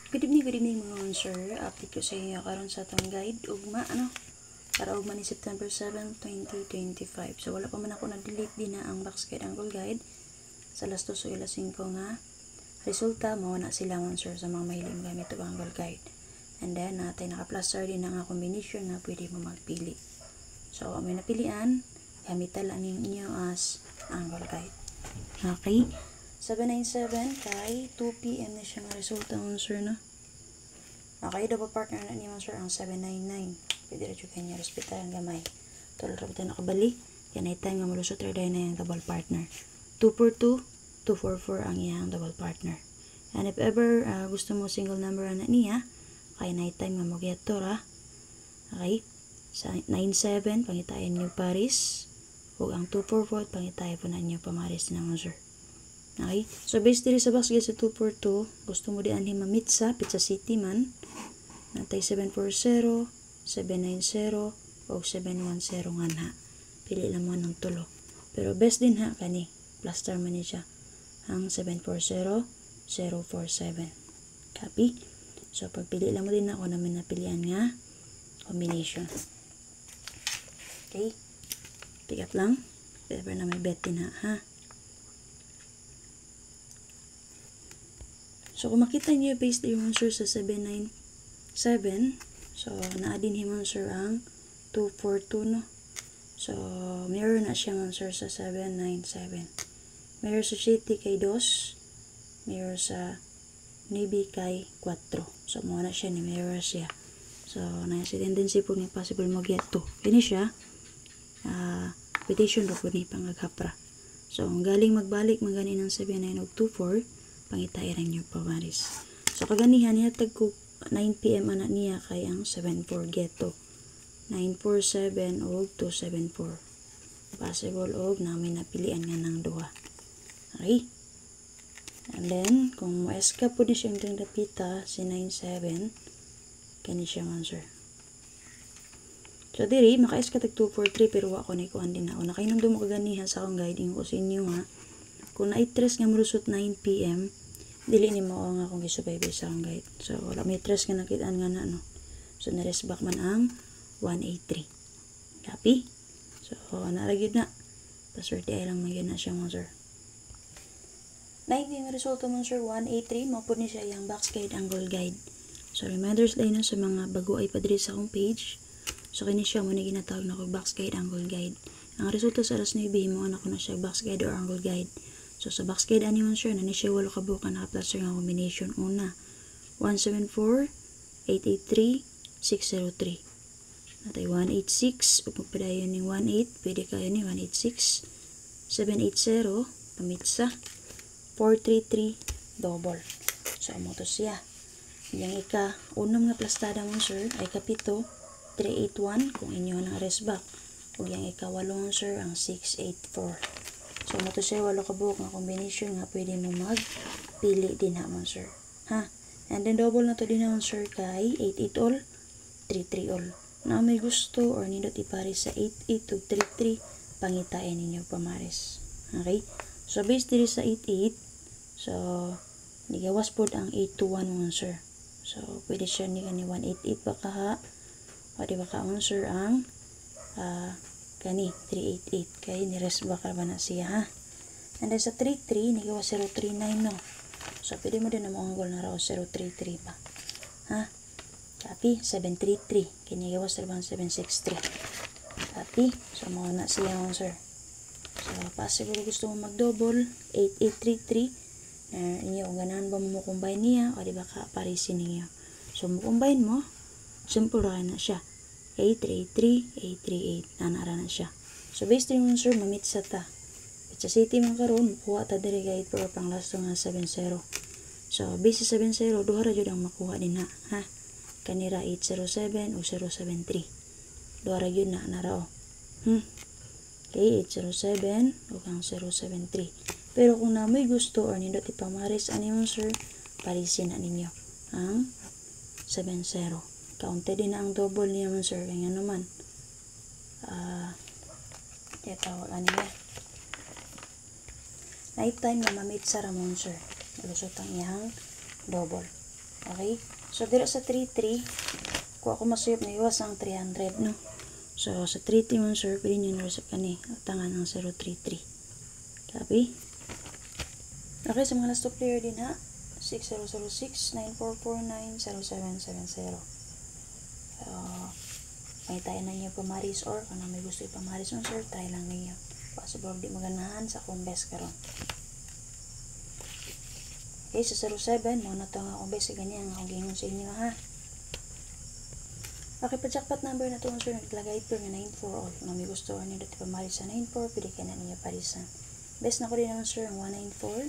Good evening mga sir. Update ko sa inyo karon sa atong guide ugma para ugma ni September 7, 2025. So wala pa man ako na-delete din na ang box guide angle guide sa last 2 so ila 5 nga resulta mao na sila man sir sa mga mahilig gamit og angle guide. And then natay naka-plaster din ang combination nga pwede mo magpili. So ang may napilian gamitan lang ninyo as angle guide. Okay. 797 kay 2 PM na siya nga resulta mo sir no. Okay, double partner na niya sir ang 799. Pwede rin yung kanya respetahan gamay. Tol rabitan nakabali. Yan ay time nga malusot rin na yung double partner. 242, 244 ang iyang double partner. And if ever gusto mo single number na niya, kaya night time nga mag-getter ha. Okay, sa 97 pangitayan niyo Paris. Huwag ang 244 pangitayan po na niyo pamaris na mo sir. Okay, so based diri sa box guys sa 242, gusto mo di anhi mamitsa Pizza City man. Natay 740, 790, o 710 nga na. Pili lang mo ng tulo. Pero best din ha, kani. Plaster man niya siya. Ang 740, 047. Copy? So, pagpili lang mo din ako namin napilian nga combination. Okay? Pick up lang. Ever na may bet din ha. So, kung makita niyo based yung sir sa 797, so, naadin himon sir ang 242, no? So, mirror na siya man sir sa 797. Mirror sa City kay 2, mirror sa Navy kay 4. So, muna na siya ni mirror siya. So, na-si tendency po ni possible mag-get 2. Kini siya, petition ro po ni pangaghapra. So, ang galing magbalik magani ng 7924, pangitairan niyo pamaris. So, kaganihan niya tagko 9 PM anak niya kay ang 74 geto. 947 o 274. Possible og namin napilian nga ng duha. Okay? And then, kung mo-eska po ni siyang dapita si 97, kani siya man sir. So, diri, maka-eska tag 243 pero wako ni kuhan din ako. Nakainom mo kaganihan sa akong guiding ko sa inyo ha. Kung na-itres nga malusot 9 PM, dili ni mo nga akong gisubaybay sa akong guide. So, wala may tres nga nakitaan nga na, no? So, na-rest back man ang 183. Copy? So, naaragyod na. Paswerte ay lang magyan na siya mo, sir. 19 resulta mo, sir, 183. Mapod ni siya yung box guide, angle guide. So, reminders lang na sa mga bago ay padri sa akong page. So, kini siya mo na ginatawag na ko box guide, angle guide. Ang resulta sa alas 9, mo anak ko na siya box guide or angle guide. So, sa box guide ani man sure, nani siya walo kabukan naka-plaster nga combination. Una, 174, 883, 603. Natay 186, ug magpadayon ni 18, pwede kayo ni 186, 780, pamitsa, 433, double. So, amo to siya. Yang unang nga plastada mo sir, ay kapito, 381, kung inyo ng rest back. Ug yang walong sir, ang 684. So, mato siya walo kabuk nga combination nga pwede mo magpili din naman sir. Ha? And then double na to din naman sir kay 88 all, 33 all. Na may gusto or nindot ipares sa 88 ug 33, pangitain ninyo pamares. Okay? So, based diri sa 88, so, nigawas pod ang 821 mo sir. So, pwede siya ni 188 baka ha. O di baka mo sir ang kani 388 kay ni-rest baka ba na siya ha. And then sa 33 nigawa 039 no. So pwede mo din na mo-angle na raw 033 ba ha. Copy 733 kini nigawa 763. Copy. So mo na siya mo sir. So possible gusto mo mag-double 8833 inyo ganahan ba mo combine niya o di ba ka parisin niya. So mo combine mo simple ra na siya. 833, 838. Nanara na siya. So, based din mo, sir, mamit sa ta. Pizza City man karon makuha ta diri guide for pang last nga 70. So, based sa 70, duha ra jud ang makuha din ha. Kanira 807 o 073. Duha ra jud na nara o. Okay, 807 o kang 073. Pero kung na may gusto or nindot ipamaris ani mo, sir, parisin na ninyo ang 70. Kaunti din na ang double niya man sir. Kaya naman. Tawag niya. Night time na mamit sa ramon sir. Lusot ang iyang double. Okay? So, dito sa 3-3, kung ako masuyop na iwas ang 300, no? So, sa 3-3 mo, sir, pwede nyo na sa kani. Tangan ng 0-3-3. Copy? Okay, sa mga last two player din ha. 6006-9449-0770. So, may tayo na niyo pamaris or kung may gusto ipamaris mo, sir, try lang ninyo. Possible di maganahan sa akong best karon. Okay, sa 07, mo na ito nga akong best ganyan akong gingon sa inyo ha. Okay, pa jackpot number na ito, sir, naglagay ito nga 94 all. Kung may gusto niyo dito pamaris sa 94, pwede ka na niyo parisan. Best na ko din naman, sir, ang 194.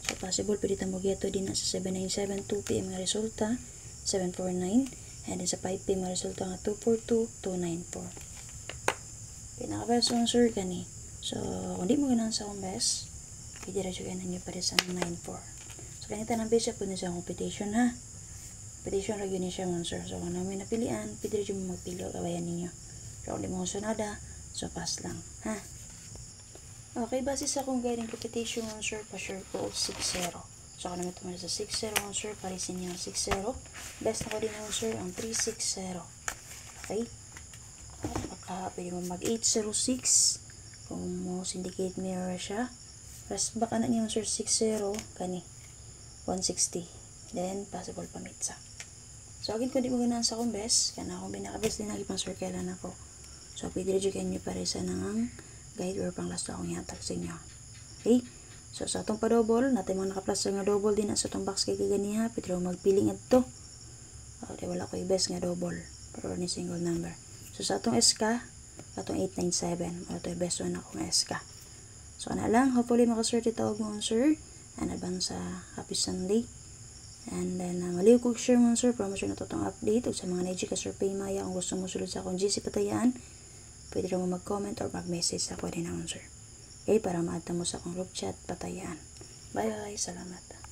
So, possible pwede tayo mag-geto din na sa 797, 2 PM nga resulta, 749. And then sa 5 PM nga resulta nga 242, 294. Pinaka-best one, sir, kani. So, kung di mo ganahan sa akong best, pwede rin siya ganun nyo pa rin sa 94. So, ganito ng base, pwede siya competition, ha? Competition, lagi niya siya, sir. So, kung namin napilian, pwede rin siya magpili o kabayan ninyo. So, kung di mo sunada, so, pass lang, ha? Okay, base sa akong guiding competition, sir, pa-sure ko 6-0. So, kung namin tumali sa 6-0, sir, parisin niya ang 6-0. Best na ko din, sir, ang 3-6-0. Okay? Pwede mo mag 806 kung mo syndicate mirror siya. Rest baka na niyo, sir, 6-0 kani 160. Then, possible pa mitsa. So, again, kung di mo ganahan sa akong best, kana akong binaka-best din lagi pang circle na ako. So, pwede rin kayo nyo parisa ng guide or pang last akong ihatag sa inyo. Okay? So, sa itong pa-double, natin mga naka-plus nga double din na sa itong box kay kaganiha. Pwede rin magpiling at ito. Okay, wala ko i-best nga double. Pero ni single number. So, sa itong SK, atong 897. Wala ito i-best one akong SK. So, na lang. Hopefully, makaswerte tawag mo, sir. And advance sa happy Sunday. And then, maliw ko share mo, sir. Promotion na itong update. O sa mga na-edgy ka, sir, pay maya. Kung gusto mo sulod sa akong GC Patayaan, pwede rin mo mag-comment or mag-message sa pwede na, sir. Okay, para ma-add mo sa akong group chat Patayaan. Bye-bye. Salamat.